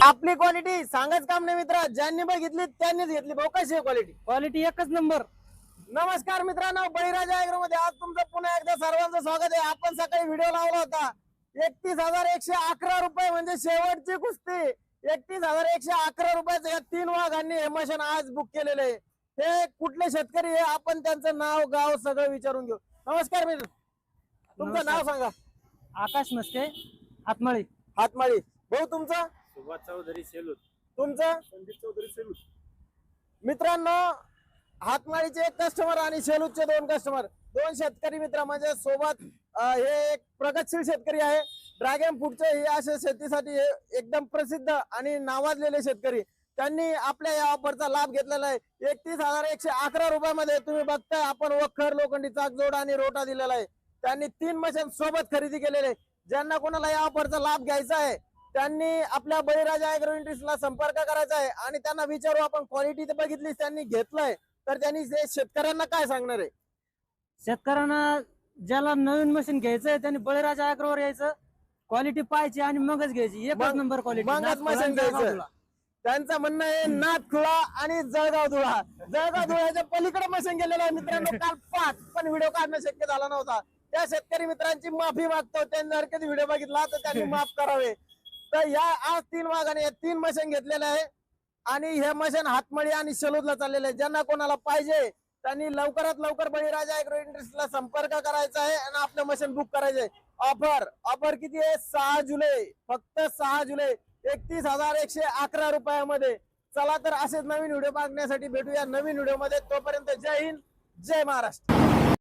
आपली क्वालिटी सांगाच काम नाही मित्र, ज्यांनी बघितली त्यांनीच घेतली भाऊ. कशी आहे क्वालिटी? क्वालिटी एकच नंबर. नमस्कार मित्रांनो, बळीराजा ऍग्रो मध्ये आज तुमचं पुन्हा एकदा सर्वांचं स्वागत आहे. आपण सकाळी व्हिडिओ लावला होता 31,111 रुपये म्हणजे शेवटची कुस्ती. 31,111 रुपयाचं या 3 वाघांनी हे मशीन आज बुक केलेले आहे. हे कुठले शेतकरी आहे आपण त्यांचं नाव गाव सगळं विचारून घेऊ. नमस्कार मित्र, तुमचं नाव सांगा. आकाश मस्के, हातमाळी. हातमाळी. भाऊ तुमचं? सुभाष चौधरी सेलूत. तुमचं? संदीप चौधरी सेलूत. मित्रांनो, हातमाळीचे एक कस्टमर आणि शेलूतचे 2 कस्टमर, 2 शेतकरी मित्र म्हणजे सोबत. हे एक प्रगतशील शेतकरी आहे. ड्रॅगन फ्रूटचे हे असे शेतीसाठी एकदम प्रसिद्ध आणि नावाजलेले शेतकरी. त्यांनी आपल्या या ऑफरचा लाभ घेतलेला आहे. 31,111 रुपयामध्ये तुम्ही बघताय आपण वखर, लोखंडी चाकजोड आणि रोटा दिलेला आहे. त्यांनी 3 मशीन सोबत खरेदी केलेले. ज्यांना कोणाला या ऑफरचा लाभ घ्यायचा आहे त्यांनी आपल्या बळीराजा ऍग्रो इंडस्ट्रीजला संपर्क करायचा आहे आणि त्यांना विचारू आपण. क्वालिटी तर बघितली, त्यांनी घेतलंय, तर त्यांनी शेतकऱ्यांना काय सांगणार आहे? शेतकऱ्यांना ज्याला नवीन मशीन घ्यायचंय त्यांनी बळीराजा ऍग्रोवर यायचं, क्वालिटी पाहायची आणि मगच घ्यायची. एकच नंबर क्वालिटी, मगच मशीन घ्यायचं. त्यांचं म्हणणं आहे नाथखुळा आणि जळगाव धुळा. जळगाव धुळ्याच्या पलीकडे मशीन गेलेलं आहे मित्रांनो. काल 5 पण व्हिडिओ काढणं शक्य झाला नव्हता. त्या शेतकरी मित्रांची माफी मागतो. त्यांनी जर कधी व्हिडिओ बघितला तर त्यांनी माफ करावे. तर या आज 3 वाघाने 3 मशीन घेतलेल्या आहे आणि हे मशीन हातमळी आणि शेलूदला चाललेले आहे. ज्यांना कोणाला पाहिजे त्यांनी लवकरात लवकर बळीराजा ऍग्रो इंडस्ट्रीजला संपर्क करायचा आहे आणि आपलं मशीन बुक करायचंय. ऑफर किती आहे? 6 जुलै, फक्त 6 जुलै 31,111 रुपयामध्ये. चला तर असेच नवीन व्हिडिओ बघण्यासाठी भेटूया नवीन व्हिडिओ मध्ये. तोपर्यंत जय हिंद, जय महाराष्ट्र.